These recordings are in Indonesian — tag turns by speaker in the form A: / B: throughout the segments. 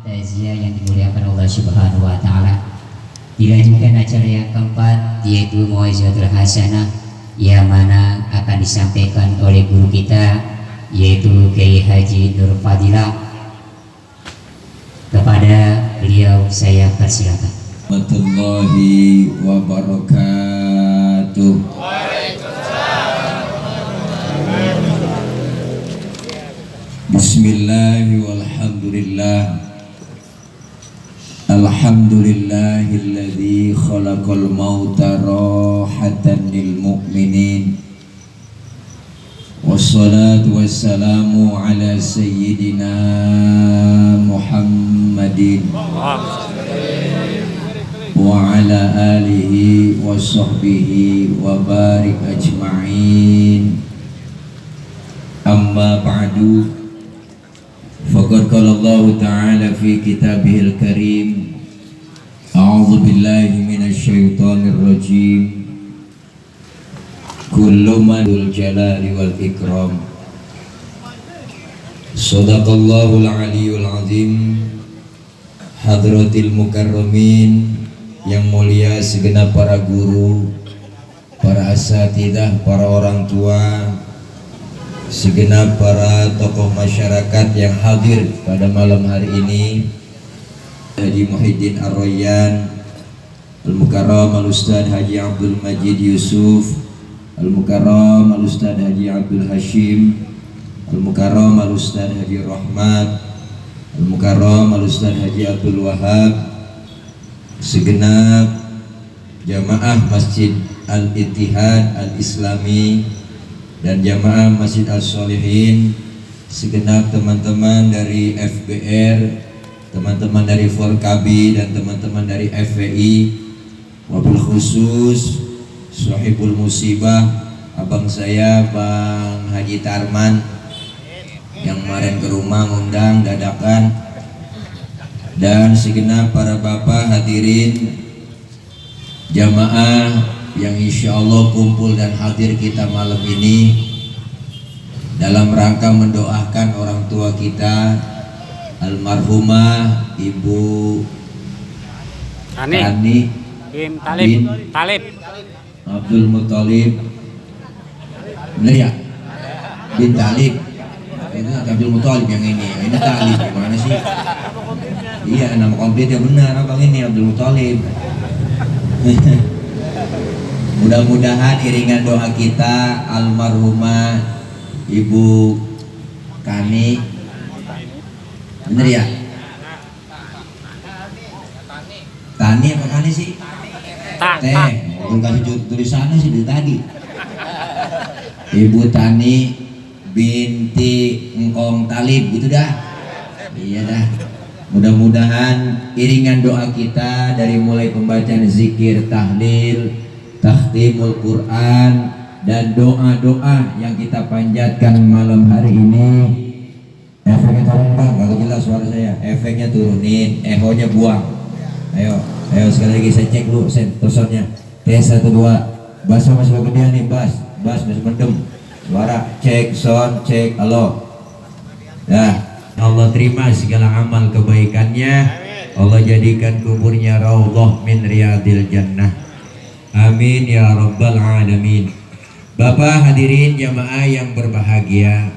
A: takziah yang dimuliakan Allah Subhanahu wa taala. Dilanjutkan acara yang keempat yaitu Mau'izatul Hasanah yang mana akan disampaikan oleh guru kita yaitu Kiai Haji Nur Fadilah. Kepada beliau saya persilakan.
B: Warahmatullahi wabarakatuh. Bismillahi walhamdulillah. Alhamdulillahilladzi khalaqal mauta rahatan lil mu'minin. Wassalatu wassalamu ala sayyidina Muhammadin wa ala alihi wa sahbihi wa barik ajma'in. Amma ba'du, faqad qala Allah ta'ala fi kitabihil karim, a'udzu billahi minasy syaithanir rajim, kullu manul jalali wal ikram. Shadaqallahul aliyyul azim. Hadratil mukarramin, yang mulia segenap para guru, para asatidzah, para orang tua, segenap para tokoh masyarakat yang hadir pada malam hari ini, Haji Muhyiddin Ar-Rayyan, Al-Mukarram Al-Ustadz Haji Abdul Majid Yusuf, Al-Mukarram Al-Ustadz Haji Abdul Hashim, Al-Mukarram Al-Ustadz Haji Rahmat, Al-Mukarram Al-Ustadz Haji Abdul Wahab, segenap jamaah Masjid Al-Ittihad Al-Islami dan jamaah Masjid Al-Solihin, segenap teman-teman dari FBR, teman-teman dari Forkabi dan teman-teman dari FWI, wabil khusus Sohibul Musibah, abang saya Bang Haji Tarman yang kemarin ke rumah ngundang dadakan, dan segenap para bapak hadirin jamaah yang insya Allah kumpul dan hadir kita malam ini dalam rangka mendoakan orang tua kita almarhumah Ibu Tani bin Talib Abdul Muthalib, bener ya? Bin Talib. Itu Abdul Muthalib yang ini Talib, gimana sih? Iya, nama komplitnya benar abang ini Abdul Muthalib. Mudah-mudahan iringan doa kita almarhumah Ibu Kani, bener ya? Tani apa Kani sih? Teh, belum kasih tulisannya sih dari tadi. Ibu Tani binti Engkong Talib, gitu dah. Iya dah. Mudah-mudahan iringan doa kita dari mulai pembacaan zikir, tahlil, takhtimul Quran, dan doa-doa yang kita panjatkan malam hari ini. Efeknya turun bang, gak jelas suara saya. Efeknya turunin, ehonya buang. Ayo sekali lagi saya cek dulu sensornya. Tes 1 2. Bassnya masih kegedean nih, bass masih mendem. Suara cek, sound cek, halo. Dah, Allah terima segala amal kebaikannya. Allah jadikan kuburnya raudhah min riyadil jannah. Amin ya rabbal alamin. Bapak hadirin jamaah yang berbahagia,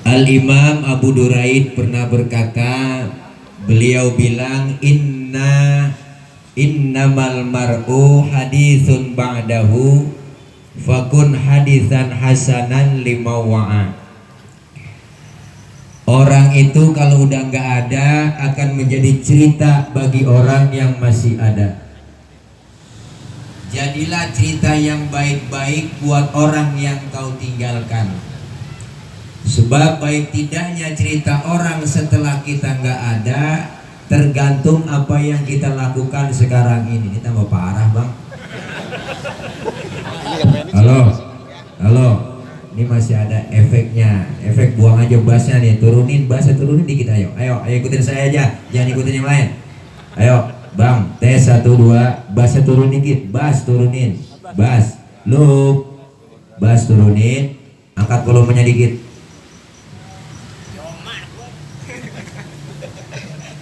B: Al-Imam Abu Duraid pernah berkata, beliau bilang innamal mar'u haditsun ba'dahu fakun hadisan hasanan lima wa'a. Orang itu kalau udah nggak ada akan menjadi cerita bagi orang yang masih ada. Jadilah cerita yang baik-baik buat orang yang kau tinggalkan. Sebab baik tidaknya cerita orang setelah kita nggak ada tergantung apa yang kita lakukan sekarang ini. Ini tambah parah bang. Halo, ini masih ada efeknya. Efek buang aja bassnya nih, turunin dikit. Ayo ikutin saya aja, jangan ikutin yang lain. Ayo bang, tes 1 2, bassnya turun dikit, bass turunin, bass turunin, angkat volumenya dikit.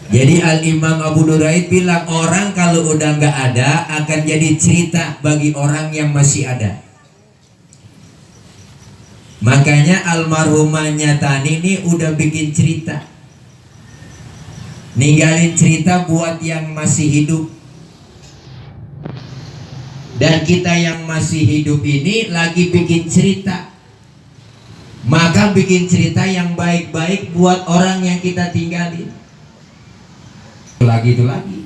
B: Jadi Al-Imam Abu Duraid bilang orang kalau udah nggak ada akan jadi cerita bagi orang yang masih ada. Makanya almarhumah Nyatani ini udah bikin cerita, ninggalin cerita buat yang masih hidup. Dan kita yang masih hidup ini lagi bikin cerita. Maka bikin cerita yang baik-baik buat orang yang kita tinggalin. Itu lagi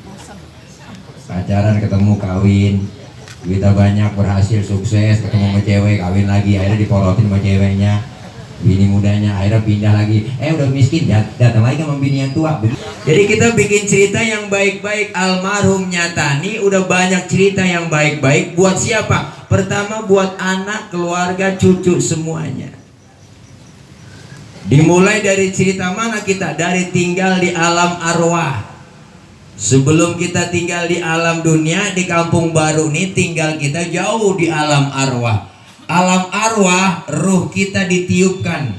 B: pacaran, ketemu, kawin, kita banyak, berhasil, sukses, ketemu sama cewek, kawin lagi, akhirnya diporotin sama ceweknya, bini mudanya, akhirnya pindah lagi, udah miskin, datang lagi sama bini yang tua. Jadi kita bikin cerita yang baik-baik. Almarhum Nyatani udah banyak cerita yang baik-baik buat siapa? Pertama buat anak, keluarga, cucu, semuanya. Dimulai dari cerita mana kita? Dari tinggal di alam arwah. Sebelum kita tinggal di alam dunia, di kampung baru nih tinggal kita jauh di alam arwah. Alam arwah, ruh kita ditiupkan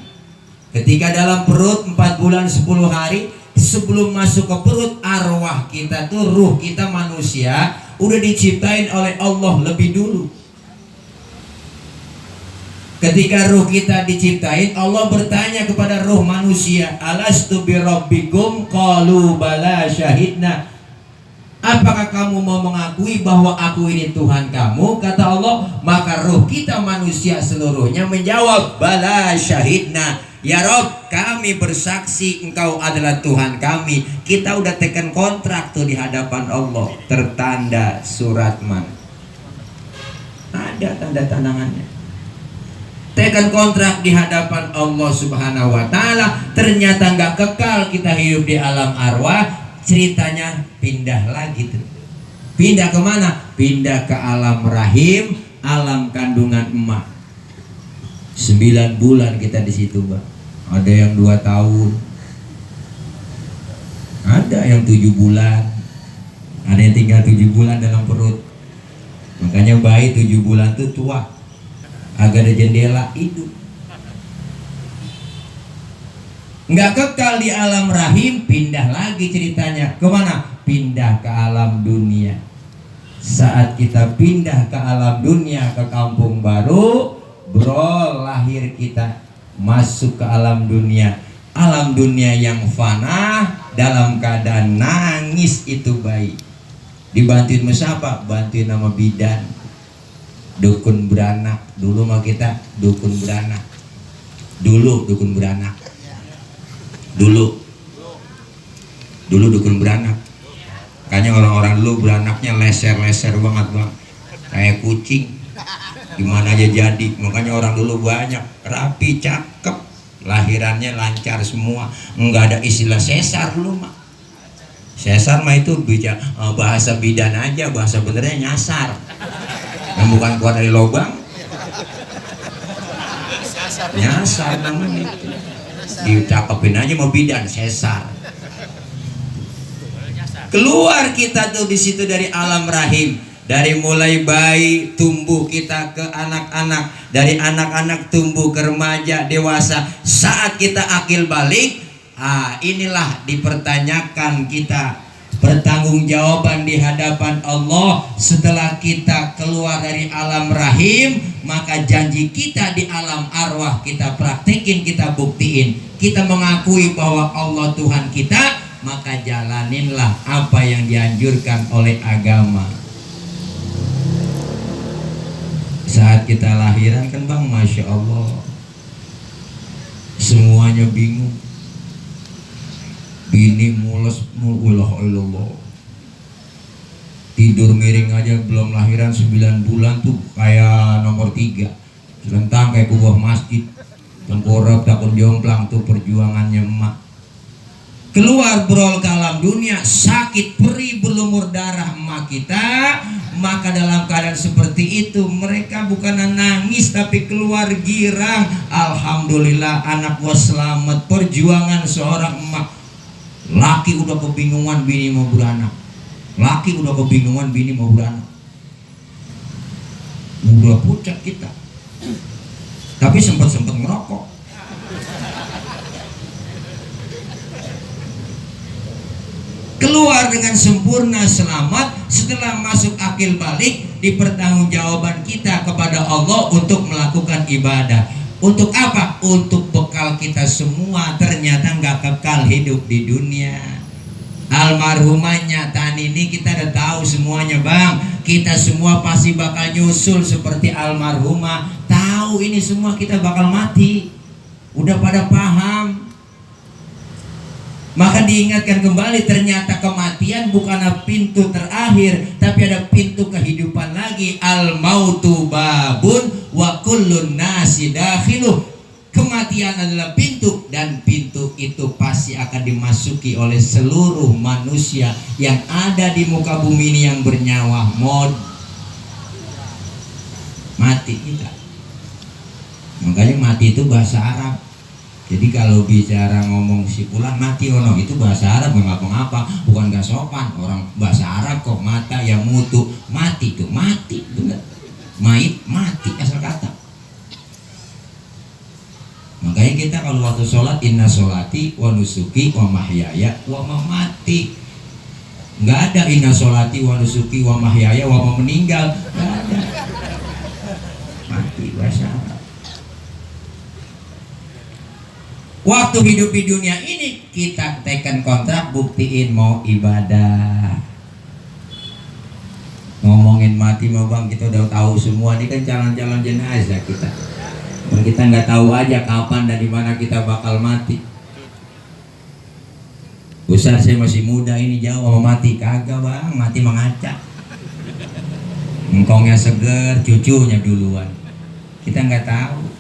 B: ketika dalam perut 4 bulan 10 hari. Sebelum masuk ke perut arwah kita tuh, ruh kita manusia udah diciptain oleh Allah lebih dulu. Ketika ruh kita diciptain, Allah bertanya kepada ruh manusia, alastu birabbikum qalu bala syahidna. Apakah kamu mau mengakui bahwa aku ini Tuhan kamu? Kata Allah. Maka ruh kita manusia seluruhnya menjawab, bala syahidna. Ya Rob, kami bersaksi engkau adalah Tuhan kami. Kita udah tekan kontrak tuh di hadapan Allah, tertanda surat man. Ada tanda tangannya. Tekan kontrak di hadapan Allah Subhanahu wa Ta'ala. Ternyata nggak kekal kita hidup di alam arwah. Ceritanya pindah lagi tuh. Pindah kemana? Pindah ke alam rahim, alam kandungan emak. 9 bulan kita di situ, Bang. Ada yang 2 tahun, ada yang 7 bulan, ada yang tinggal 7 bulan dalam perut. Makanya bayi 7 bulan tuh tua, agak ada jendela hidup. Nggak kekal di alam rahim, pindah lagi ceritanya. Kemana? Pindah ke alam dunia. Saat kita pindah ke alam dunia, ke kampung baru, bro, lahir kita masuk ke alam dunia. Alam dunia yang fana, dalam keadaan nangis itu bayi. Dibantuin sama siapa? Bantuin nama bidan, dukun beranak. Dulu mah kita dukun beranak. Dulu dukun beranak. Dulu dukun beranak. Kayaknya orang-orang dulu beranaknya leser-leser banget, Bang. Kayak kucing. Gimana aja jadi. Makanya orang dulu banyak rapi, cakep, lahirannya lancar semua. Enggak ada istilah sesar dulu mah. Sesar mah itu bahasa bidan aja, bahasa benernya nyasar. Yang bukan keluar dari lubang. Nyasar namanya itu. Dicakepin aja mau bidan, sesar. Keluar kita tuh di situ dari alam rahim. Dari mulai bayi tumbuh kita ke anak-anak, dari anak-anak tumbuh ke remaja, dewasa. Saat kita akil balik, inilah dipertanyakan kita, pertanggungjawaban di hadapan Allah. Setelah kita keluar dari alam rahim, maka janji kita di alam arwah kita praktekin, kita buktiin. Kita mengakui bahwa Allah Tuhan kita, maka jalaninlah apa yang dianjurkan oleh agama. Saat kita lahiran kan, Bang, Masya Allah, semuanya bingung. Bini mules, ilah, tidur miring aja belum lahiran 9 bulan tuh kayak nomor 3, selentang kayak kubah masjid, tengkorak takun jomplang tuh perjuangannya emak. Keluar brol ke alam dunia, sakit perih berlumur darah emak kita. Maka dalam keadaan seperti itu, mereka bukan nangis tapi keluar girang. Alhamdulillah anak gua selamat. Perjuangan seorang emak. Laki udah kebingungan bini mau beranak. Laki udah kebingungan bini mau beranak. Udah pucat kita. Tapi sempat ngerokok. keluar dengan sempurna selamat. Setelah masuk akil balik, dipertanggungjawaban kita kepada Allah untuk melakukan ibadah. Untuk apa? Untuk bekal kita semua. Ternyata nggak kekal hidup di dunia. Almarhumahnya Tani ini kita udah tahu semuanya bang. Kita semua pasti bakal nyusul seperti almarhumah. Tahu ini semua kita bakal mati. Udah pada paham. Maka diingatkan kembali, ternyata kematian bukanlah pintu terakhir, tapi ada pintu kehidupan lagi. Al mautu babun wa kullun nasi dakhiluh. Kematian adalah pintu, dan pintu itu pasti akan dimasuki oleh seluruh manusia yang ada di muka bumi ini yang bernyawa. Mati kita. Makanya mati itu bahasa Arab. Jadi kalau bicara ngomong si pulang mati ono itu bahasa Arab, nggak apa-apa, bukan nggak sopan. Orang bahasa Arab kok mata yang mutu, mati itu mati, bener. Mait mati asal kata. Makanya kita kalau waktu sholat, inna sholati wa nusuki wa mahyaya wa mamati. Nggak ada inna sholati wa nusuki wa mahyaya wa mau meninggal, nggak ada. Mati bahasa Arab. Waktu hidup di dunia ini kita tekan kontrak, buktiin mau ibadah. Ngomongin mati mau bang, kita udah tahu semua. Ini kan calon-calon jenazah kita. Kita nggak tahu aja kapan dan di mana kita bakal mati. Besar saya masih muda ini, jauh sama mati kagak bang, mati mengacak. Engkongnya seger, cucunya duluan. Kita nggak tahu.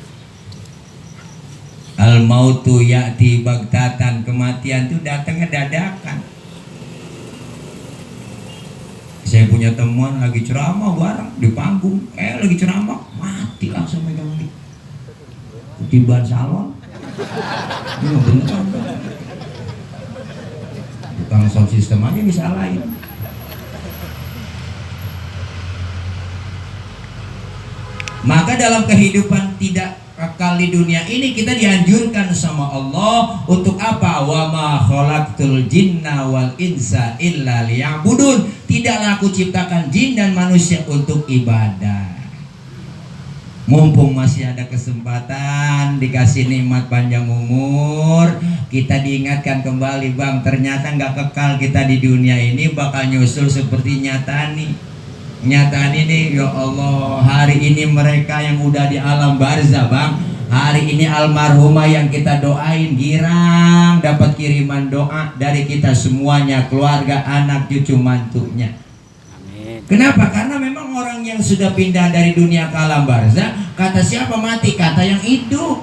B: Al mautu ya'ti baghtatan, kematian itu datangnya dadakan. Saya punya teman lagi ceramah bareng di panggung, lagi ceramah mati langsung megang mic. Ketiban salon. Ini beneran. Tukang sound system aja disalahin. Maka dalam kehidupan tidak kekal di dunia ini, kita dianjurkan sama Allah untuk apa? Wa ma khalaqtul jinna wal insa illa liya'budun. Tidaklah aku ciptakan jin dan manusia untuk ibadah. Mumpung masih ada kesempatan, dikasih nikmat panjang umur, kita diingatkan kembali bang, ternyata nggak kekal kita di dunia ini, bakal nyusul seperti Nyatani. Nyatani nih, ya Allah, hari ini mereka yang udah di alam barzah bang, hari ini almarhumah yang kita doain girang dapat kiriman doa dari kita semuanya, keluarga, anak, cucu, mantunya. Kenapa? Karena memang orang yang sudah pindah dari dunia ke alam barzah, kata siapa mati? Kata yang hidup.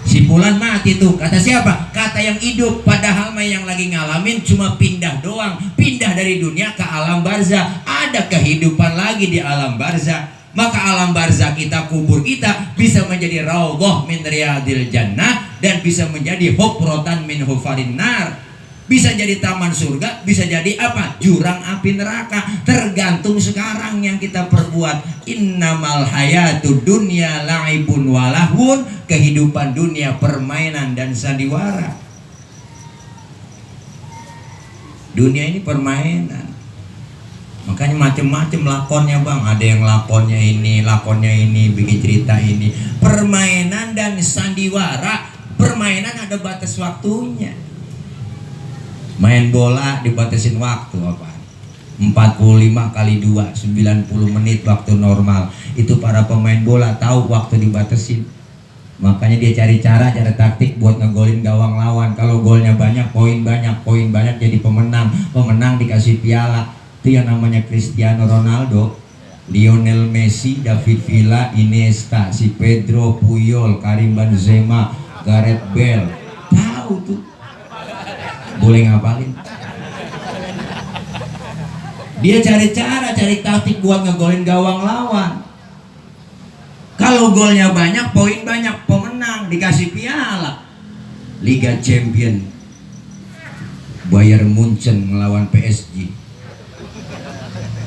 B: Si Fulan mati tuh, kata siapa? Kata yang hidup. Padahal yang lagi ngalamin cuma pindah doang, pindah dari dunia ke alam barzah. Ada kehidupan lagi di alam barzah. Maka alam barzah kita, kubur kita bisa menjadi raudhah min riyadil jannah, dan bisa menjadi hufratan min hufarin nar. Bisa jadi taman surga, bisa jadi apa? Jurang api neraka. Tergantung sekarang yang kita perbuat. Innamal hayatud dunya la'ibun walahun. Kehidupan dunia permainan dan sandiwara. Dunia ini permainan. Makanya macam-macam lakonnya bang. Ada yang lakonnya ini, bikin cerita ini. Permainan dan sandiwara. Permainan ada batas waktunya. Main bola dibatasin waktu apa? 45 kali 2, 90 menit waktu normal. Itu para pemain bola tahu waktu dibatasin. Makanya dia cari cara taktik buat ngegolin gawang lawan. Kalau golnya banyak, poin banyak jadi pemenang. Pemenang dikasih piala. Itu yang namanya Cristiano Ronaldo, Lionel Messi, David Villa, Iniesta, si Pedro, Puyol, Karim Benzema, Gareth Bale. Tahu tuh. Boleh ngapalin. Dia cari taktik buat ngegolin gawang lawan. Kalau golnya banyak, poin banyak, pemenang dikasih piala. Liga Champion, Bayern Munchen melawan PSG.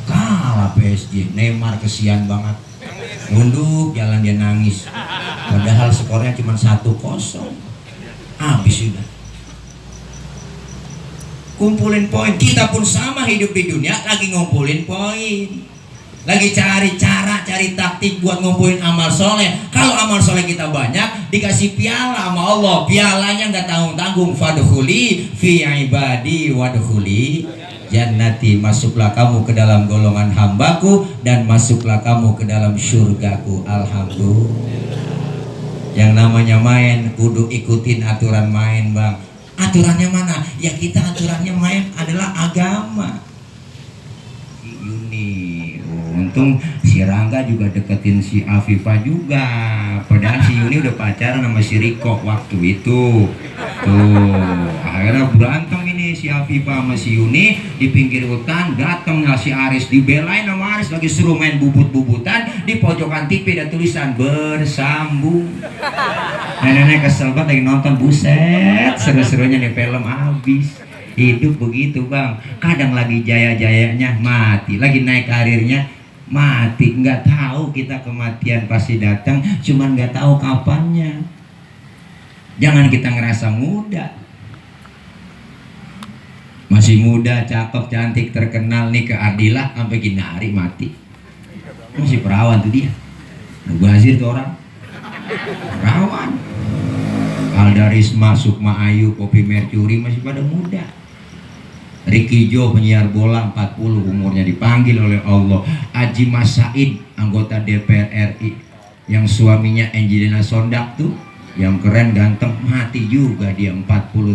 B: Kalah PSG, Neymar kesian banget. Nunduk jalan dia nangis. Padahal skornya cuma 1-0. Habis sudah. kumpulin poin. Kita pun sama hidup di dunia lagi ngumpulin poin, lagi cari cara, cari taktik buat ngumpulin amal soleh. Kalau amal soleh kita banyak, dikasih piala sama Allah. Pialanya nggak tanggung-tanggung. Fadkhuli fi ibadi wadkhuli jannati. Masuklah kamu ke dalam golongan hambaku dan masuklah kamu ke dalam surgaku. Alhamdulillah. Yang namanya main kudu ikutin aturan main, Bang. Aturannya mana? Ya kita aturannya main adalah agama. Ini untung si Rangga juga deketin si Afifah juga. Padahal si Yuni udah pacaran sama si Riko waktu itu. Tuh, akhirnya berantem ini si Afifah sama si Yuni di pinggir hutan. Datangnya si Aris, dibelain sama Aris, lagi suruh main bubut-bubutan. Di pojokan TV ada tulisan bersambung. Nenek kesel banget lagi nonton, buset seru-serunya nih film habis. Hidup begitu, Bang. Kadang lagi jaya-jayanya mati, lagi naik karirnya mati. Nggak tahu kita kematian pasti datang, cuman nggak tahu kapannya. Jangan kita ngerasa muda. Masih muda, cakep, cantik, terkenal nih ke Ardila sampai gini hari mati. Masih perawan tuh dia. Mubazir tuh orang. Perawan. Aldarisma, Sukma Ayu, Kopi Mercury masih pada muda. Ricky Jo penyiar bola 40 umurnya, dipanggil oleh Allah. Haji Mas Said anggota DPR RI yang suaminya Angelina Sondak tuh, yang keren ganteng, mati juga dia 40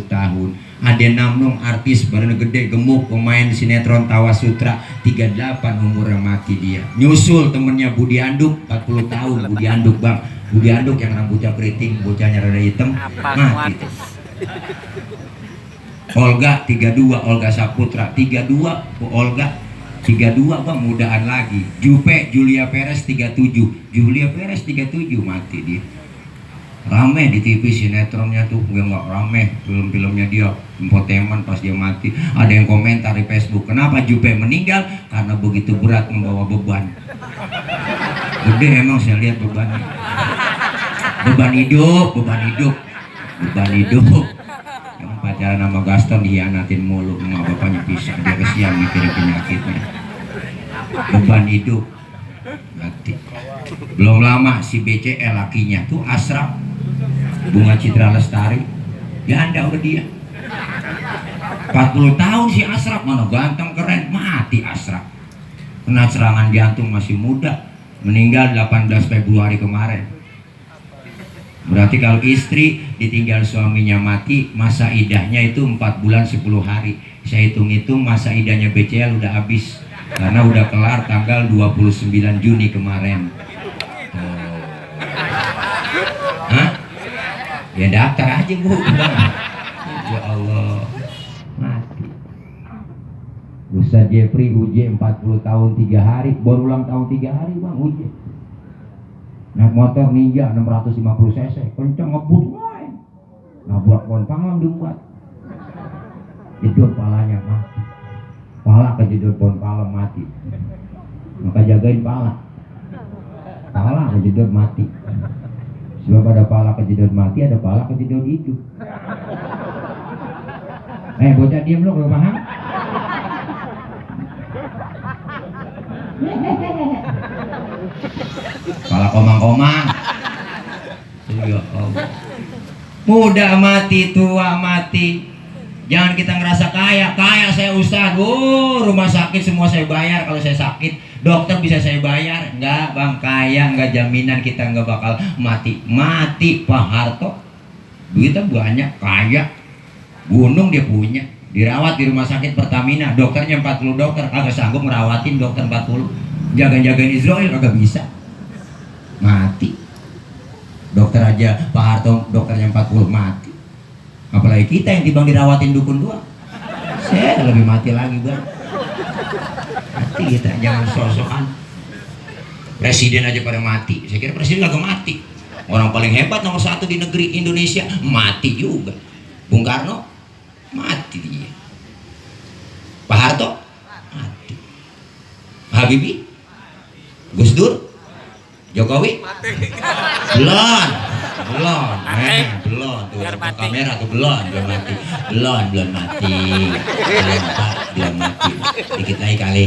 B: tahun. Ade Namnung artis badan gede gemuk pemain sinetron Tawa Sutra 38 umurnya mati dia. Nyusul temennya Budi Anduk 40 tahun. Budi Anduk, Bang. Budi Anduk yang rambutnya keriting, bocahnya rada hitam, mati tuh. Olga 32, Olga Saputra 32, Olga 32, Bang, mudaan lagi. Jupe Julia Perez 37, Julia Perez 37 mati dia. Rame di TV sinetronnya tuh, gue nggak rame film-filmnya dia, infotainment pas dia mati. Ada yang komentar di Facebook, kenapa Jupe meninggal? Karena begitu berat membawa beban. Gede emang saya lihat bebannya. Beban hidup, beban hidup, beban hidup. Yang pacaran sama Gaston dihianatin mulu, sama bapaknya pisah, dia kesian mikirin penyakitnya. Beban hidup, mati. Belum lama si BCL lakinya tuh Asraf, Bunga Citra Lestari, janda udah dia. 40 tahun si Asraf, mana ganteng keren, mati Asraf. Kena serangan jantung masih muda, meninggal 18 Februari kemarin. Berarti kalau istri ditinggal suaminya mati, masa idahnya itu 4 bulan 10 hari. Saya hitung-hitung masa idahnya BCL udah habis, karena udah kelar tanggal 29 Juni kemarin. Hah? Ya daftar aja, Bu. Ya Allah, mati. Ustaz Jeffrey UJ 40 tahun 3 hari, baru ulang tahun 3 hari, Bang, UJ. Naik motor Ninja 650 cc, kenceng ngebut, nabrak pohon panglang dibuat. Jedot palanya mati. Pala kejedot pohon palem mati. Maka jagain pala. Pala kejedot mati. Sebab ada pala kejedot mati, ada pala kejedot hidup. Bocah diem lo, gak paham? Pala komang-komang. Ya Allah. Muda mati, tua mati. Jangan kita ngerasa kaya. Kaya saya Ustaz. Rumah sakit semua saya bayar kalau saya sakit. Dokter bisa saya bayar. Enggak, Bang, kaya enggak jaminan kita enggak bakal mati. Mati Pak Harto. Duitnya banyak, kaya. Gunung dia punya. Dirawat di rumah sakit Pertamina. Dokternya 40 dokter, kagak sanggup ngerawatin dokter 40. Jaga-jagain Israel kagak bisa. Mati. Dokter aja Pak Harto dokternya 40 mati. Apalagi kita yang timbang dirawatin dukun dua. Saya lebih mati lagi, Bang. Mati kita, jangan sok-sokan. Presiden aja pada mati. Saya kira presiden kagak mati. Orang paling hebat nomor 1 di negeri Indonesia mati juga. Bung Karno mati dia. Pak Harto mati. Habibie, Gus Dur, Jokowi belum.
C: Belum, belum tuh kamera tuh belum mati, belum mati, belum mati, dikit lagi kali.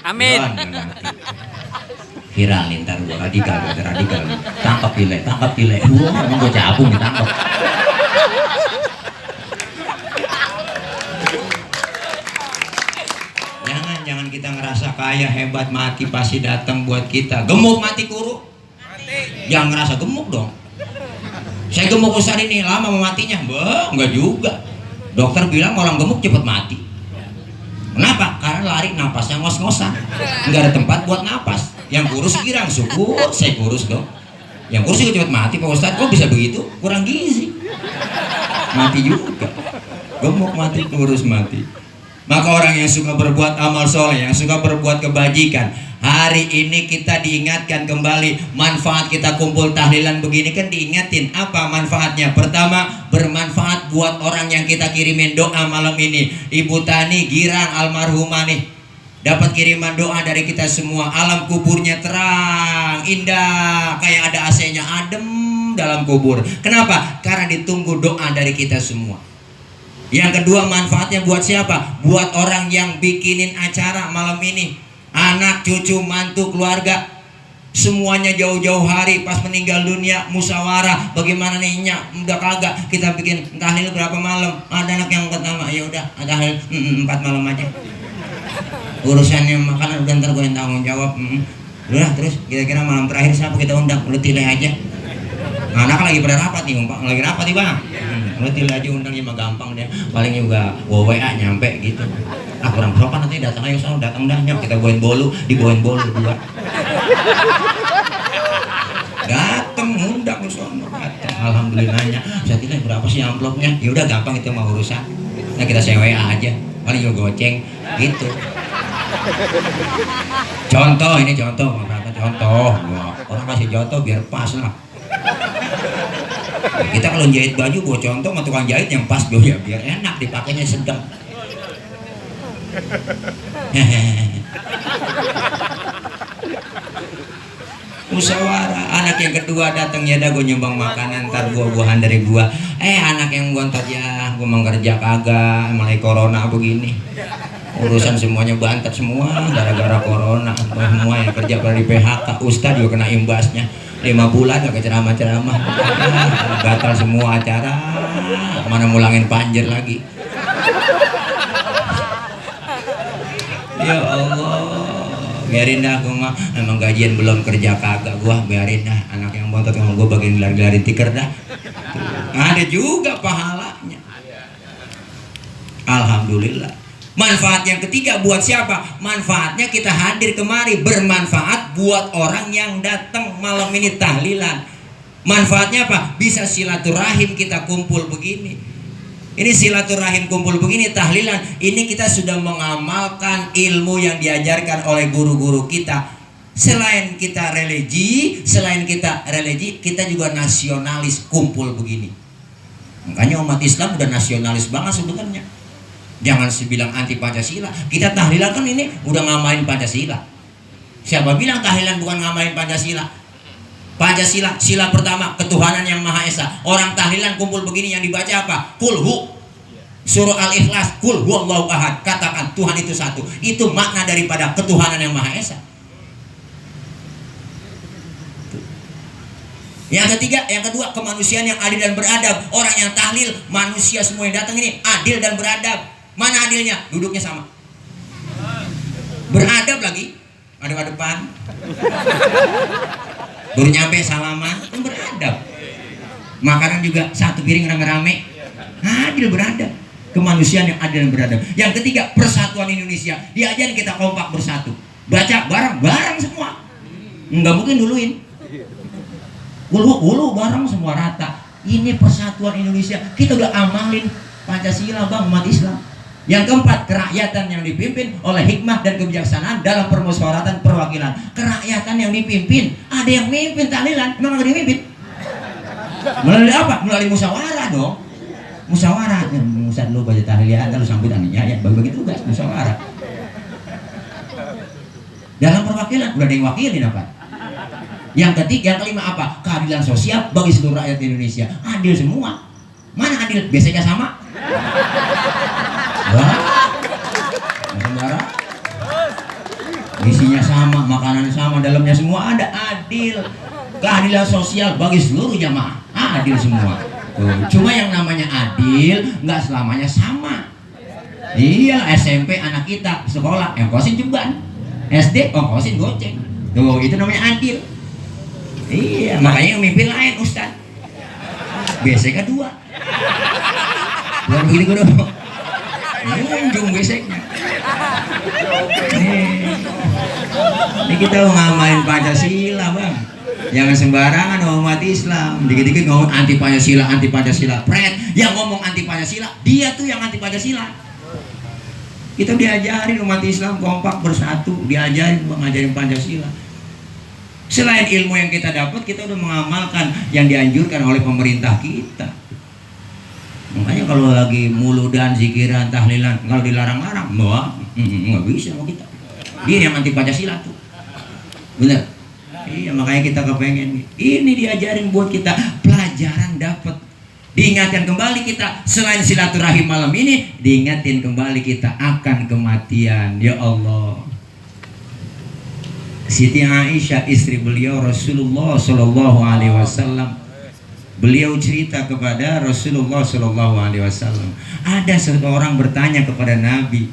D: Amin.
C: Belum mati. Viralin ntar gua radikal, tangkap pile, emang gua capung ditangkap. Jangan kita ngerasa kaya hebat mati pasti datang buat kita. Gemuk mati kuru. Jangan ngerasa gemuk dong. Saya gemuk Ustaz ini lama mau matinya. Enggak juga. Dokter bilang orang gemuk cepat mati. Kenapa? Karena lari napasnya ngos-ngosan. Enggak ada tempat buat napas. Yang kurus girang, syukur saya kurus dong. Yang kurus juga cepat mati Pak Ustaz. Kok bisa begitu? Kurang gizi. Mati juga. Gemuk mati, kurus mati. Maka orang yang suka berbuat amal soleh, yang suka berbuat kebajikan, hari ini kita diingatkan kembali manfaat kita kumpul tahlilan begini kan diingatin apa manfaatnya. Pertama, bermanfaat buat orang yang kita kirimin doa malam ini. Ibu Tani Girang almarhumah nih dapat kiriman doa dari kita semua. Alam kuburnya terang, indah, kayak ada AC-nya, adem dalam kubur. Kenapa? Karena ditunggu doa dari kita semua. Yang kedua, manfaatnya buat siapa? Buat orang yang bikinin acara malam ini. Anak, cucu, mantu, keluarga, semuanya jauh-jauh hari pas meninggal dunia musyawarah. Bagaimana nih Nyak? Udah kagak kita bikin tahlil berapa malam? Ada anak yang pertama, ya udah tahlil 4 malam aja. Urusannya makanan udah ntar gue yang tanggung jawab. Udah terus kira-kira malam terakhir siapa kita undang? Udah tilai aja. Nah, anak lagi pada rapat nih, lagi rapat nih bang. Udah tilai aja undangnya mah gampang deh. Paling juga WA nyampe gitu. Ah kurang sopan nanti datang ayo soal datang dah Nyok kita bawain bolu, dibawain bolu dua. Datang undang sono. Alhamdulillahnya. Saya tilai berapa sih amplopnya? Ya udah gampang itu mau urusan. Nah kita WA aja. Paling juga goceng gitu. Contoh ini contoh, contoh. Orang kasih contoh biar pas lah. Kita kalau jahit baju bawa contoh sama tukang jahit yang pas ya biar enak dipakainya sedang. Musyawarah. Anak yang kedua datang ya dah gue nyumbang makanan ntar buah-buahan dari gua. Anak yang gontot ya gue mau kerja kagak mulai corona begini. Urusan semuanya bantet semua gara-gara corona. Semua yang kerja pada di PHK, Ustadz juga kena imbasnya. 5 bulan gak ceramah-ceramah, batal semua acara, mana mulangin panjer lagi. Ya Allah, biarin dah gue mah, emang gajian belum kerja kagak gua, biarin dah anak yang bontot sama gua bagian gelar-gelarin tiker dah. Ada juga pahalanya. Alhamdulillah. Manfaat yang ketiga buat siapa? Manfaatnya kita hadir kemari bermanfaat buat orang yang datang malam ini tahlilan. Manfaatnya apa? Bisa silaturahim kita kumpul begini. Ini silaturahim kumpul begini tahlilan. Ini kita sudah mengamalkan ilmu yang diajarkan oleh guru-guru kita. Selain kita religi, kita juga nasionalis kumpul begini. Makanya umat Islam udah nasionalis banget sebenarnya. Jangan sebilang anti Pancasila. Kita tahlilan kan ini udah ngamalin Pancasila. Siapa bilang tahlilan bukan ngamalin Pancasila? Pancasila, sila pertama ketuhanan yang Maha Esa. Orang tahlilan kumpul begini yang dibaca apa? Kulhu. Surah Al-Ikhlas, Kul huwallahu ahad. Katakan Tuhan itu satu. Itu makna daripada ketuhanan yang Maha Esa. Yang ketiga, yang kedua, kemanusiaan yang adil dan beradab. Orang yang tahlil, manusia semua yang datang ini adil dan beradab. Mana adilnya? Duduknya sama. Beradab lagi. Ada depan. Baru nyampe salaman, beradab. Makanan juga satu piring rame-rame. Adil beradab. Kemanusiaan yang adil dan beradab. Yang ketiga, persatuan Indonesia. Diajarin kita kompak bersatu. Baca bareng-bareng semua. Enggak mungkin duluin. Ulu bareng semua rata. Ini persatuan Indonesia. Kita udah amalin Pancasila bang, umat Islam. Yang keempat, kerakyatan yang dipimpin oleh hikmah dan kebijaksanaan dalam permusyawaratan perwakilan. Kerakyatan yang dipimpin, ada yang mimpin tahlilan, memang ada yang mimpin. Melalui apa? Melalui musyawarah dong. Musyawarah. Ustaz lu baca tahlilan, lu sambil ya bagi-bagi tugas musyawarah. Dalam perwakilan udah ada yang wakilin apa? Yang ketiga, yang kelima apa? Keadilan sosial bagi seluruh rakyat Indonesia. Adil semua. Mana adil? Biasanya sama. Wah, sembarang. Isinya sama, makanan sama, dalamnya semua ada. Adil. Keadilan sosial bagi seluruh jamaah. Adil semua. Tuh. Cuma yang namanya adil nggak selamanya sama. Iya, SMP anak kita sekolah ongkosin ceban, SD ongkosin goceng. Tuh, itu namanya adil. Iya, makanya yang mimpin lain Ustaz. Biasanya dua. Bukan begitu dong. Ujung beseknya. Ini kita mau ngamalin Pancasila, Bang. Jangan sembarangan umat Islam. Dikit-dikit ngomong anti Pancasila, anti Pancasila. Pret, yang ngomong anti Pancasila, dia tuh yang anti Pancasila. Kita diajarin umat Islam kompak bersatu, diajarin mengajarin Pancasila. Selain ilmu yang kita dapat, kita udah mengamalkan yang dianjurkan oleh pemerintah kita. Makanya kalau lagi muludan, zikiran, tahlilan, kalau dilarang-larang, nggak bisa mau kita. Dia yang anti Pancasila tuh, bener. Iya, makanya kita kepengen ini diajarin buat kita, pelajaran dapat. Diingatkan kembali kita, selain silaturahim malam ini, diingatin kembali kita akan kematian. Ya Allah. Siti Aisyah, istri beliau Rasulullah Shallallahu Alaihi Wasallam, beliau cerita kepada Rasulullah Shallallahu Alaihi Wasallam. Ada seorang bertanya kepada Nabi,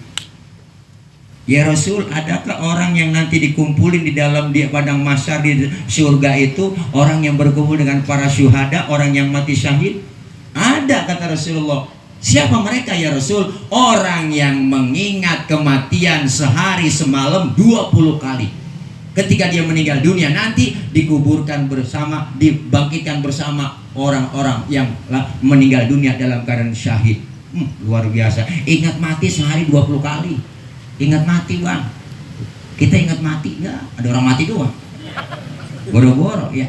C: ya Rasul, adakah orang yang nanti dikumpulin di dalam padang mahsyar di surga itu orang yang berkumpul dengan para syuhada, orang yang mati syahid? Ada, kata Rasulullah. Siapa mereka ya Rasul? Orang yang mengingat kematian sehari semalam 20 kali. Ketika dia meninggal dunia nanti dikuburkan bersama, dibangkitkan bersama orang-orang yang meninggal dunia dalam keadaan syahid. Luar biasa. Ingat mati sehari 20 kali. Ingat mati, Bang. Kita ingat mati enggak? Ada orang mati doang. Boro-boro ya.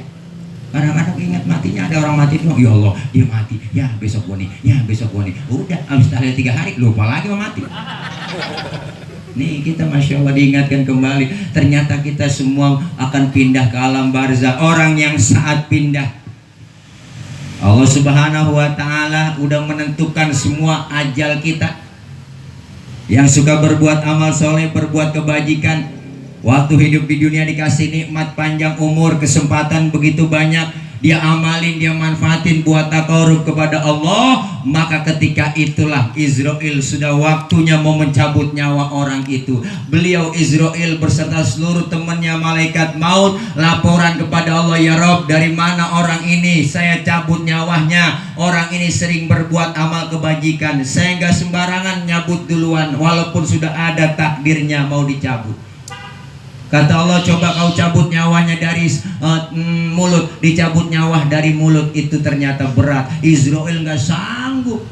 C: Kadang-kadang ingat matinya ada orang mati doang. Ya Allah, dia mati. Ya besok gua nih. Ya besok gua nih. Udah habis tahlil 3 hari lupa lagi mau mati. Nih kita Masya Allah diingatkan kembali. Ternyata kita semua akan pindah ke alam barzah. Orang yang saat pindah, Allah Subhanahu wa Ta'ala udah menentukan semua ajal kita. Yang suka berbuat amal soleh, berbuat kebajikan, waktu hidup di dunia dikasih nikmat panjang umur, kesempatan begitu banyak, dia amalin, dia manfaatin buat takarub kepada Allah. Maka ketika itulah Israel sudah waktunya mau mencabut nyawa orang itu. Beliau Israel beserta seluruh temannya malaikat maut laporan kepada Allah, ya Rob, dari mana orang ini? Saya cabut nyawanya. Orang ini sering berbuat amal kebajikan. Saya nggak sembarangan nyabut duluan, walaupun sudah ada takdirnya mau dicabut. Kata Allah, coba kau cabut nyawanya dari mulut. Dicabut nyawa dari mulut itu ternyata berat. Israel nggak sanggup.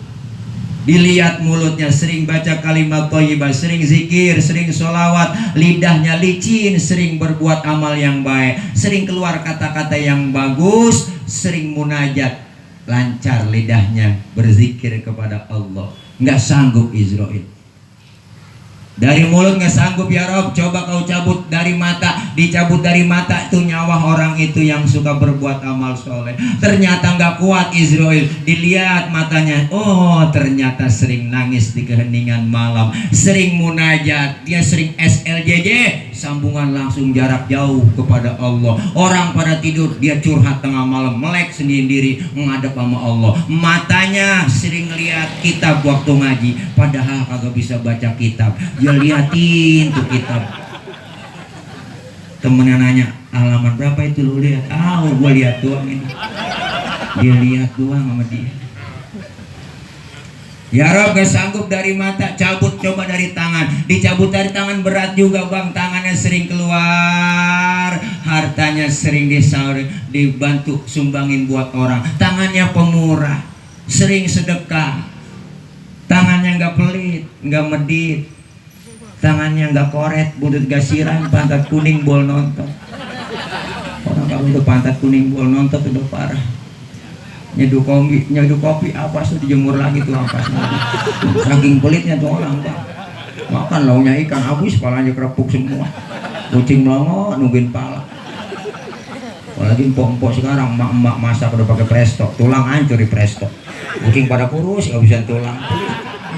C: Dilihat mulutnya sering baca kalimat thayyibah, sering zikir, sering sholawat, lidahnya licin, sering berbuat amal yang baik, sering keluar kata-kata yang bagus, sering munajat, lancar lidahnya berzikir kepada Allah. Nggak sanggup Israel. Dari mulut nggak sanggup, ya Rob, coba kau cabut dari mata. Dicabut dari mata itu nyawa orang itu yang suka berbuat amal soleh. Ternyata nggak kuat Israel. Dilihat matanya, oh ternyata sering nangis di keheningan malam, sering munajat, dia sering SLJJ, sambungan langsung jarak jauh kepada Allah. Orang pada tidur, dia curhat tengah malam, melek sendiri menghadap sama Allah. Matanya sering lihat kitab waktu ngaji, padahal kagak bisa baca kitab. Dia liatin tuh kitab. Temennya nanya, halaman berapa itu lu lihat? Gua lihat doang ini. Dia lihat doang sama dia. Ya Rob, gak sanggup dari mata, cabut coba dari tangan. Dicabut dari tangan berat juga, Bang. Tangannya sering keluar, hartanya sering dibantu sumbangin buat orang. Tangannya pemurah, sering sedekah. Tangannya gak pelit, gak medit. Tangannya nggak koret, buntut gak siram, pantat kuning bol nonton. Orang kalau udah pantat kuning bol nonton udah parah. Nyeduh kopi apa sudah dijemur lagi tuh apa? Saking pelitnya tuh orang, Bang. Makan launya ikan habis, palanya kerepuk semua. Kucing melongo nungguin pala. Apalagi empok-empok sekarang, emak-emak masak udah pakai presto, tulang hancur di presto. Kucing pada kurus, gak bisa tulang.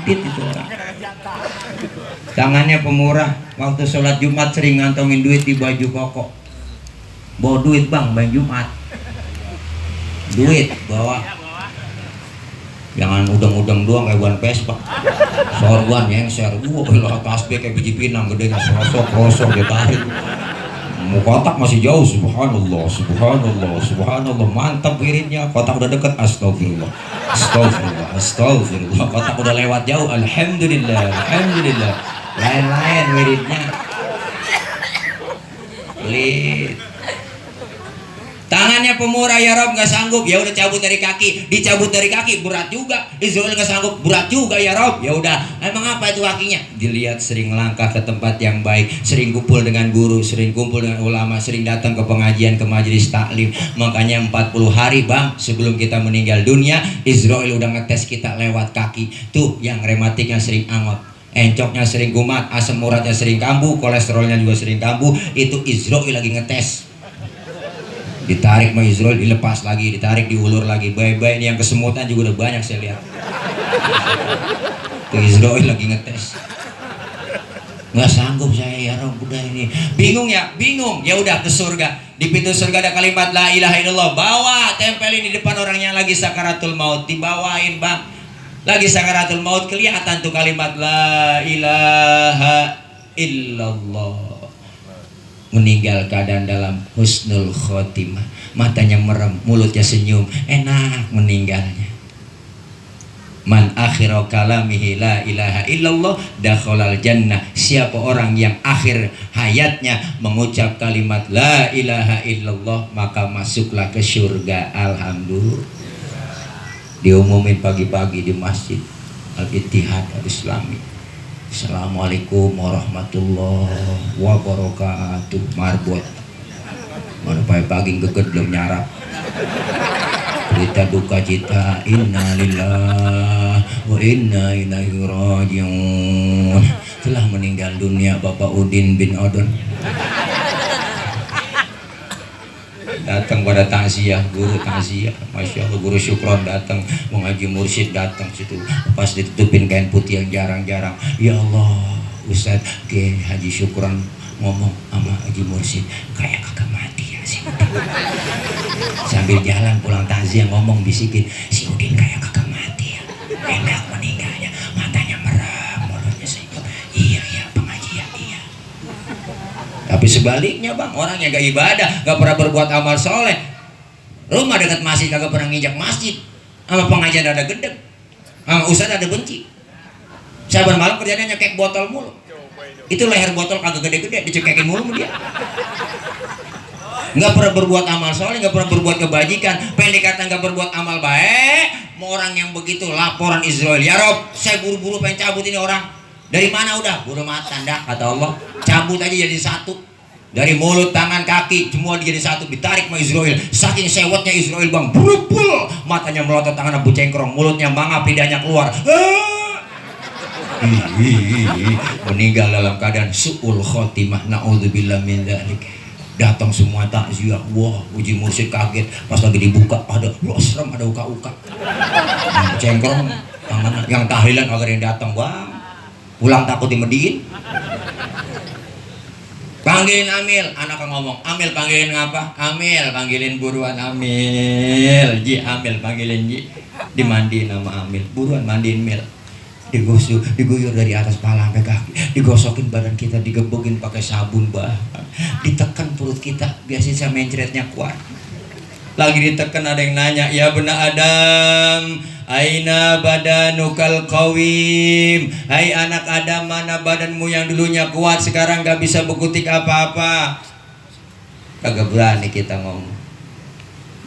C: Pelit itu orang. Tangannya pemurah, waktu sholat Jumat sering ngantongin duit di baju koko. Bawa duit bang, bang Jumat. Duit bawa. Jangan udang-udang doang kayak buan Vespa. Sorban yang share, wah tasbih kayak biji pinang gedenya, serosok-rosok ditarik. Mau kotak masih jauh, subhanallah, subhanallah, subhanallah, mantap wiridnya. Kotak udah deket, astagfirullah, astagfirullah, astagfirullah. Kotak udah lewat jauh, alhamdulillah, alhamdulillah. Lain-lain wiridnya. Pelit. Tangannya pemurah ya Rob, nggak sanggup, ya udah cabut dari kaki, dicabut dari kaki berat juga. Israel nggak sanggup, berat juga ya Rob, ya udah. Emang apa itu kakinya? Dilihat sering langkah ke tempat yang baik, sering kumpul dengan guru, sering kumpul dengan ulama, sering datang ke pengajian, ke majelis taklim. Makanya 40 hari bang sebelum kita meninggal dunia, Israel udah ngetes kita lewat kaki. Tuh yang rematiknya sering angot, encoknya sering kumat, asam uratnya sering kambuh, kolesterolnya juga sering kambuh. Itu Israel lagi ngetes. Ditarik sama Israel, dilepas lagi, ditarik, diulur lagi. Baik-baik ini yang kesemutan juga udah banyak saya lihat. Tuh Israel lagi ngetes. Nggak sanggup saya ya Rob, udah ini. Bingung ya? Bingung. Ya udah ke surga. Di pintu surga ada kalimat la ilaha illallah. Bawa, tempelin di depan orangnya lagi sakaratul maut. Dibawain bang. Lagi sakaratul maut kelihatan tuh kalimat la ilaha illallah. Meninggal keadaan dalam husnul khotimah, matanya merem, mulutnya senyum, enak meninggalnya. Man akhiru kalamihi la ilaha illallah dakhalal jannah. Siapa orang yang akhir hayatnya mengucap kalimat la ilaha illallah, maka masuklah ke surga. Alhamdulillah. Diumumin pagi-pagi di Masjid Al-Ittihad Al-Islami. Assalamualaikum warahmatullahi wabarakatuh. Marbot mana pagi geget belum nyarap. Berita duka cita, innalillahi wa inna ilaihi rajiun. Telah meninggal dunia Bapak Udin bin Odon. Datang pada takziah, guru takziah, masya Allah, guru Syukron datang, mengaji mursyid datang situ, pas ditutupin kain putih yang jarang-jarang. Ya Allah, Ustaz ke Haji Syukron ngomong sama Haji Mursyid kayak kagak mati ya si Udin. Sambil jalan pulang takziah ngomong bisikin, si Udin kayak kagak mati ya, enak meninggalnya, matanya merah, mulutnya senyum. Iya pengajian iya. Tapi sebaliknya bang, orang yang gak ibadah, gak pernah berbuat amal soleh, rumah dekat masjid kagak pernah nginjak masjid, sama pengajian ada gedeg, sama ustaz ada benci. Sabar malam kerjanya nyekek botol mulu. Itu leher botol kagak gede-gede, dicekekin mulu sama dia. Gak pernah berbuat amal soleh, gak pernah berbuat kebajikan. Pendek kata gak berbuat amal baik. Mau orang yang begitu laporan Israel, ya Rob, saya buru-buru pengen cabut ini orang. Dari mana udah? Bodoh amat tanda kata Allah. Cabut aja jadi satu. Dari mulut, tangan, kaki semua jadi satu, ditarik sama Israel. Saking sewotnya Israel bang, berupul, matanya melotot, tangan abu cengkrong, mulutnya mangap, lidahnya keluar. Meninggal dalam keadaan su'ul khotimah. Na'udzubillah min dzalik. Datang semua takziah. Wah, Uji Mursyid kaget pas lagi dibuka ada losrem, ada uka-uka. Cengkrong, tangan yang tahlilan agar yang datang bang. Pulang takut dimediin. Panggilin Amil, anak ngomong, Amil panggilin ngapa? Amil panggilin buruan Amil. Ji Amil panggilin Ji. Dimandiin sama Amil, buruan mandiin Mil. Diguyur dari atas pala sampai kaki, digosokin badan kita, digebukin pakai sabun bah. Ditekan perut kita biar sisa mencretnya kuat. Lagi ditekan ada yang nanya, ya benar Adam, aina badanukal qawim. Hai anak Adam, mana badanmu yang dulunya kuat sekarang gak bisa berkutik apa-apa. Kagak berani kita ngomong.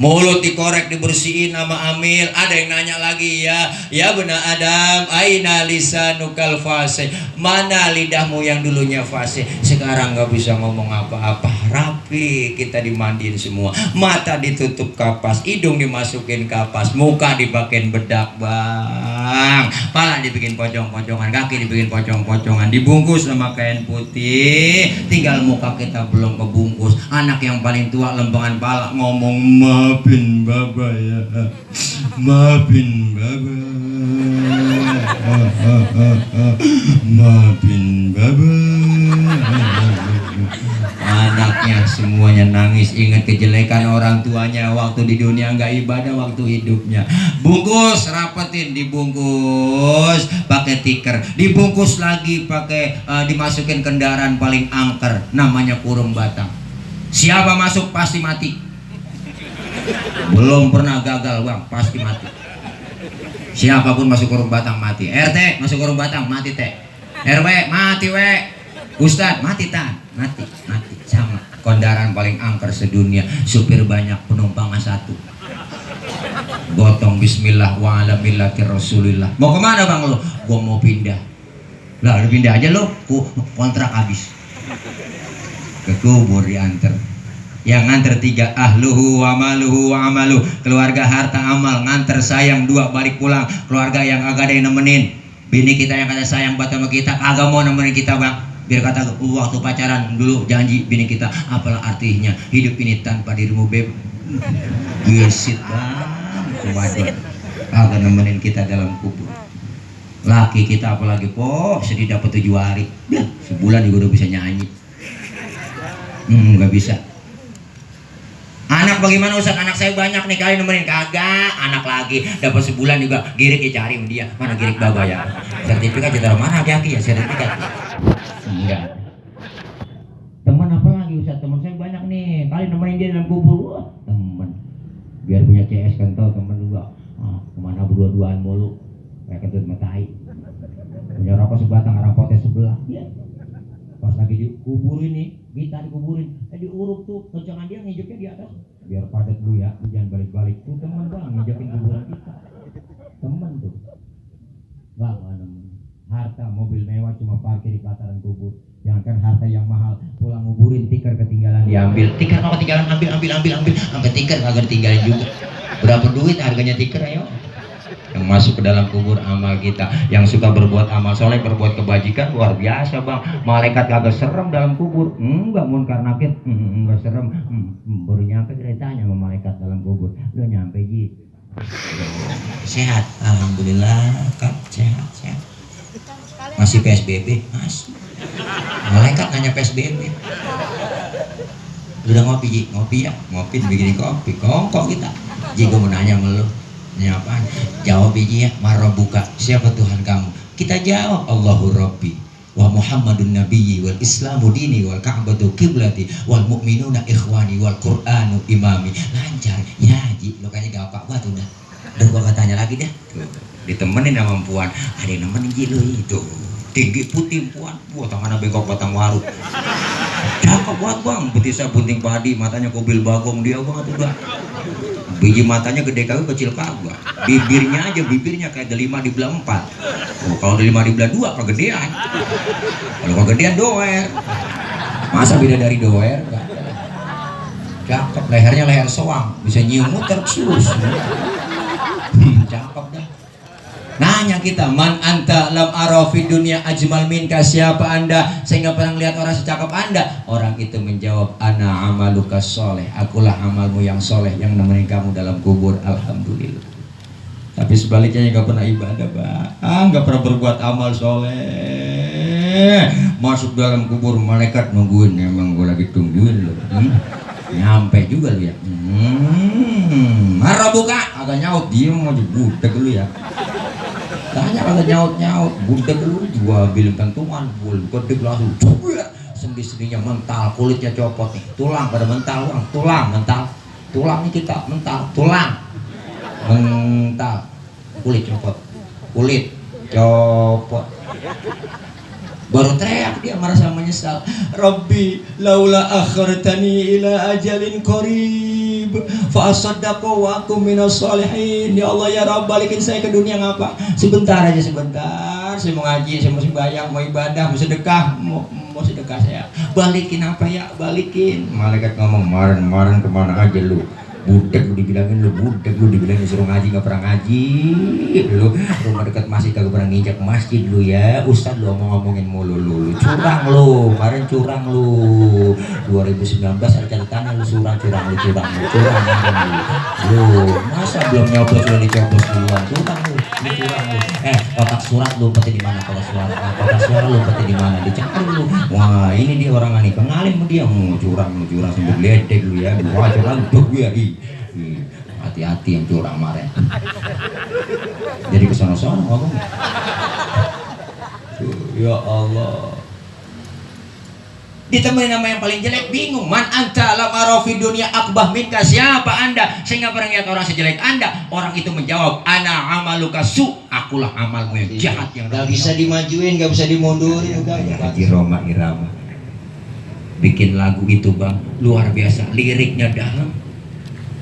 C: Mulut dikorek, dibersihin sama Amil. Ada yang nanya lagi, ya benar Adam, aina lisanukal fasih. Mana lidahmu yang dulunya fasih sekarang gak bisa ngomong apa-apa. Rapi, kita dimandiin semua. Mata ditutup kapas, hidung dimasukin kapas, muka dipakein bedak bang, pala dibikin pocong-pocongan, kaki dibikin pocong-pocongan, dibungkus sama kain putih. Tinggal muka kita belum kebungkus, Anak yang paling tua lempengan pala ngomong, maafin baba ya, maafin baba, maafin baba. Anaknya semuanya nangis, ingat kejelekan orang tuanya waktu di dunia, nggak ibadah waktu hidupnya. Bungkus, rapetin, dibungkus pakai tikar, dibungkus lagi pakai dimasukin kendaraan paling angker, namanya kurung batang. Siapa masuk pasti mati. Belum pernah gagal bang, pasti mati. Siapapun masuk kurung batang mati. RT masuk kurung batang mati teh. RW mati we. Ustadz mati tan, mati sama. Kendaraan paling angker sedunia, supir banyak, penumpangnya satu. Gotong bismillah wa ala millati rasulillah. Mau kemana bang lo? Gua mau pindah. Lah lu pindah aja lo, kontrak habis. Ke kubur diantar. Yang nganter 3, ahluhu wa maluhu wa amalu, keluarga harta amal. Nganter sayang 2, balik pulang. Keluarga yang agak ada yang nemenin. Bini kita yang kata sayang buat sama kita, kagak mau nemenin kita bang. Biar kata waktu pacaran dulu janji bini kita, apalah artinya hidup ini tanpa dirimu beb. Gesit bang, waduh, kagak nemenin kita dalam kubur. Laki kita apalagi sedih dapat 7 hari, ya sebulan juga udah bisa nyanyi. Nggak bisa. Anak bagaimana Ustaz? Anak saya banyak nih, kali nemenin. Kagak, anak lagi dapat sebulan juga girik ya, cari dia. Mana girik baba ya? Sertifikat taruh mana hati-hati ya sertifikat. Enggak. Teman apa lagi Ustaz? Teman saya banyak nih, kali nemenin dia dalam kubur. Wah, teman. Biar punya CS kan tau teman juga. Kemana berdua-duaan mulu? Kayak kentut matai. Punya rokok sebatang, orang potes sebelah. Ya. Pas lagi dikubur ini, kita dikuburin, diuruk tuh, kencangan dia nginjeknya di atas. Biar padat dulu ya, jangan balik-balik. Tuh teman bang, nginjekin kuburan kita. Teman tuh. Bang, harta mobil mewah cuma parkir di pelataran kubur. Jangankan harta yang mahal, pulang nguburin tikar ketinggalan diambil. Tikar kalau ketinggalan ambil. Sampai tikar kagak ditinggalin juga. Berapa duit harganya tikar ayo? Yang masuk ke dalam kubur amal kita, yang suka berbuat amal soleh, berbuat kebajikan luar biasa bang. Malaikat kagak serem dalam kubur, enggak munkar nakir, enggak serem. Baru nyampe ceritanya sama malaikat dalam kubur, lo nyampe ji. Sehat, alhamdulillah kan, sehat. Masih PSBB, masih. Malaikat nanya PSBB. Lu udah ngopi ji, ngopi ya, ngopi bikin kopi, kongkong kita. Ji gue mau nanya sama lo. Ini apaan? Jawab biji ya, Marabuka, siapa Tuhan kamu? Kita jawab, Allahu Rabbi wa Muhammadun Nabiyyi wal Islamu dini wal Ka'batu kiblati wal mu'minuna ikhwani wal Qur'anu imami. Lancar, ya Ji, lo kayaknya gampang banget udah. Udah gua tanya lagi deh. Ditemenin sama Puan, ada yang nemenin Ji lo itu. Tinggi putih Puan, tangannya bengkok batang waru. Cakep banget bang, betisnya bunting padi, matanya kubil bagong, dia banget udah. Biji matanya gede kagak, kecil kagak. Bibirnya kayak delima dibelah 4. Kalau delima dibelah 2 kegedean. Kalau kegedean doer. Masa beda dari doer? Cakep, lehernya leher soang, bisa nyium muter cius. Cakep dah. Nanya kita, man anta lam arafi dunia ajmal minka, siapa anda sehingga pernah lihat orang secakap anda? Orang itu menjawab, ana amaluka soleh, akulah amalmu yang soleh yang nemenin kamu dalam kubur. Alhamdulillah. Tapi sebaliknya nggak pernah ibadah nggak pernah berbuat amal soleh, masuk dalam kubur malaikat nungguin, emang gue lagi tungguin lo. Nyampe juga lu ya. Marah buka, agak nyaut, diem aja budek lu ya. Tanya agak nyaut, budek lu, gua bilang kantungan, budek langsung cubit, sendi-sendinya mental, kulitnya copot nih, tulang pada mental, tulang nih kita mental, tulang, mental, kulit copot, baru teriak dia merasa menyesal. Rabbi laula akhartani ila ajalin qarib fa asaddaqu wa akum minas sholihin. Ya Allah ya Rabb, balikin saya ke dunia ngapa? Sebentar aja, sebentar. Saya mau ngaji, saya mau sembahyang, mau ibadah, mau sedekah, mau sedekah saya. Balikin apa ya? Balikin. Malaikat ngomong, kemarin kemana aja lu? Budak lu dibilangin lu, budak lu dibilangin suruh ngaji nggak pernah ngaji, lu rumah dekat masjid kagak pernah nginjak masjid lu ya, ustad lu ngomongin mulu lu curang lu, kemarin curang lu, 2019 ada catatannya lu curang lu, masa belum nyoblos lu dicoblos duluan, curang lu, kotak surat lu umpetin di mana, kotak suara lu umpetin di mana, dicari lu, wah ini dia orang nih, kenalin sama dia, curang sambil ledek lu ya, wah curang tuh gue ya. Hati-hati yang curang kemarin. Jadi kesana-sana ngomong. Ya Allah. Ditemuin nama yang paling jelek, bingung. Man anta lam arafi dunia akbah minka, siapa anda sehingga pernah lihat orang sejelek anda? Orang itu menjawab, ana amaluka su, akulah amalmu yang jahat yang
B: nggak bisa dimajuin, nggak bisa dimundurin. Udah
C: Haji Roma Irama bikin lagu itu bang, luar biasa, liriknya dalam,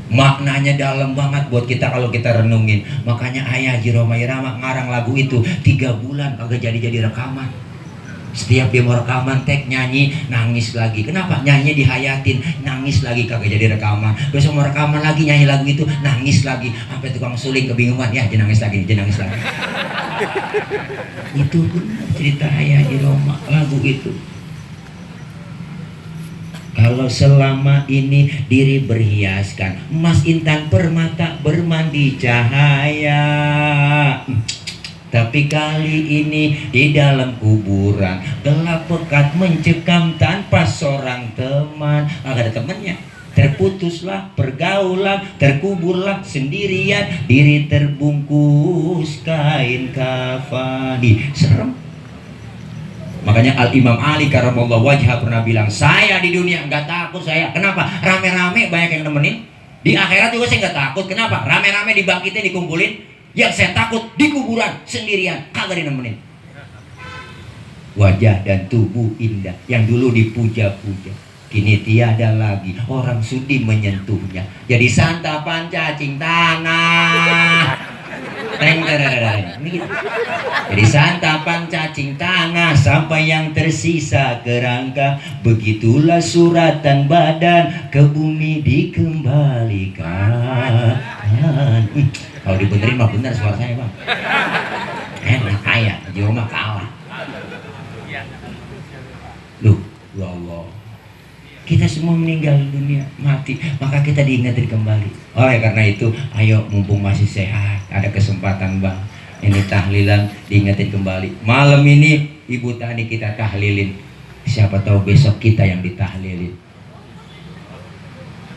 C: maknanya dalam banget buat kita kalau kita renungin. Makanya ayah Haji Roma Irama ngarang lagu itu 3 bulan kagak jadi rekaman. Setiap dia mau rekaman tek nyanyi nangis lagi. Kenapa? Nyanyi dihayatin, nangis lagi kagak jadi rekaman. Besok mau rekaman lagi nyanyi lagu itu nangis lagi. Sampai tukang suling kebingungan, ya jangan nangis lagi. Itu cerita ayah Haji Roma, lagu itu. Kalau selama ini diri berhiaskan emas intan permata bermandi cahaya, tapi kali ini di dalam kuburan gelap pekat mencekam tanpa seorang teman. Agak ada temannya, terputuslah pergaulan, terkuburlah sendirian, diri terbungkus kain kafan. Serem. Makanya Al-Imam Ali karamallahu wajhah pernah bilang, saya di dunia nggak takut saya. Kenapa? Rame-rame banyak yang nemenin. Di akhirat juga saya nggak takut. Kenapa? Rame-rame dibangkitin, dikumpulin. Yang saya takut di kuburan sendirian, kagak nemenin. Wajah dan tubuh indah yang dulu dipuja-puja, kini tiada lagi orang sudi menyentuhnya. Jadi santapan cacing tanah. Jadi santapan cacing tanah sampai yang tersisa kerangka. Begitulah suratan badan ke bumi dikembalikan. Kalau dibenerin mah bener suara saya bang. Enak kaya, jauh mah kalah. Loh, ya Allah. Kita semua meninggal dunia, mati, maka kita diingatin kembali. Oleh karena itu, ayo mumpung masih sehat, ada kesempatan bang, ini tahlilan diingatin kembali. Malam ini Ibu Tani kita tahlilin, siapa tahu besok kita yang ditahlilin.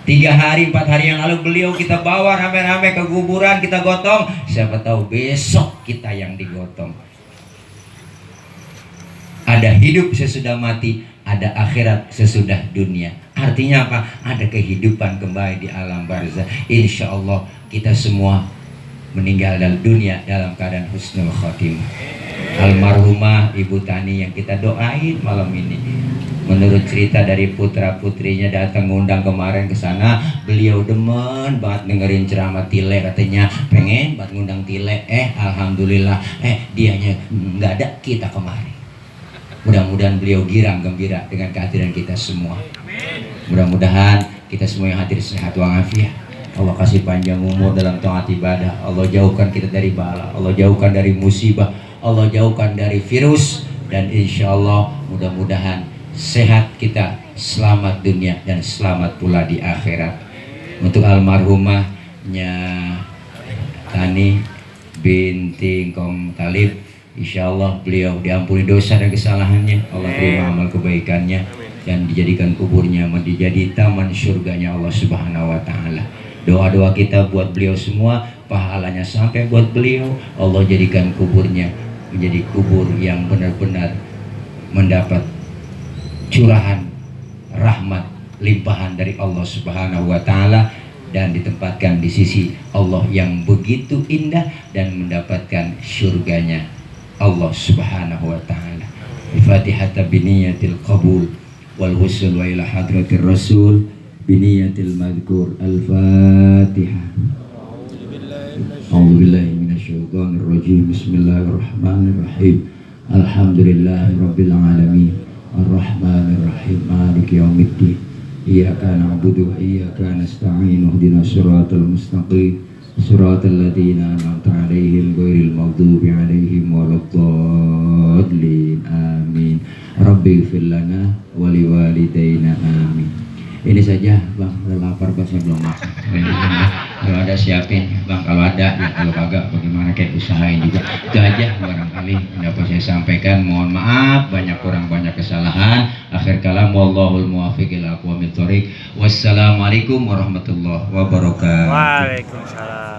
C: 3 hari 4 hari yang lalu beliau kita bawa rame-rame ke kuburan, kita gotong, siapa tahu besok kita yang digotong. Ada hidup sesudah mati, ada akhirat sesudah dunia. Artinya apa? Ada kehidupan kembali di alam barzah. Insya Allah kita semua meninggal dalam dunia dalam keadaan husnul khotimah. Almarhumah Ibu Tani yang kita doain malam ini, menurut cerita dari putra putrinya datang ngundang kemarin ke sana, beliau demen banget dengerin ceramah Tile, katanya pengen banget ngundang Tile. Alhamdulillah dianya nggak ada, kita kemarin. Mudah-mudahan beliau girang gembira dengan kehadiran kita semua. Mudah-mudahan kita semua yang hadir sehat walafiat. Allah kasih panjang umur dalam taat ibadah. Allah jauhkan kita dari bala. Allah jauhkan dari musibah. Allah jauhkan dari virus. Dan insya Allah mudah-mudahan sehat kita, selamat dunia dan selamat pula di akhirat. Untuk almarhumahnya Tani binti Ngkong Talib, insya Allah beliau diampuni dosa dan kesalahannya, Allah terima amal kebaikannya, dan dijadikan kuburnya menjadi taman surganya Allah Subhanahu wa Ta'ala. Doa-doa kita buat beliau semua, pahalanya sampai buat beliau. Allah jadikan kuburnya menjadi kubur yang benar-benar mendapat curahan rahmat limpahan dari Allah Subhanahu wa Ta'ala, dan ditempatkan di sisi Allah yang begitu indah dan mendapatkan surganya Allah Subhanahu wa Ta'ala. Al-Fatihah biniyatil qabul wal wusul wa ila hadratir rasul biniyatil madhkur. Al-Fatihah. A'udzubillahi minasyaitonir rajim. Bismillahirrahmanirrahim. Alhamdulillahi rabbil alamin. Ar-Rahmanir Rahim. Maliki yaumiddin.
D: Iyyaka na'budu wa iyyaka nasta'in ihdinas siratal mustaqim siratal ladzina an'amta 'alaihim ghairil maghdubi 'alaihim waladdallin amin. Rabbighfir lana wa liwalidayna amin. Ini saja Bang, udah lapar Bang, saya belum makan. Kalau ada siapin Bang, kalau ada ya, kalau kagak bagaimana kayak usahain juga. Itu aja barangkali dapat saya sampaikan. Mohon maaf banyak kurang banyak kesalahan. Akhir kalam wallahul muwaffiq ila aqwamit thoriq. Wassalamualaikum warahmatullahi wabarakatuh.
E: Waalaikumsalam.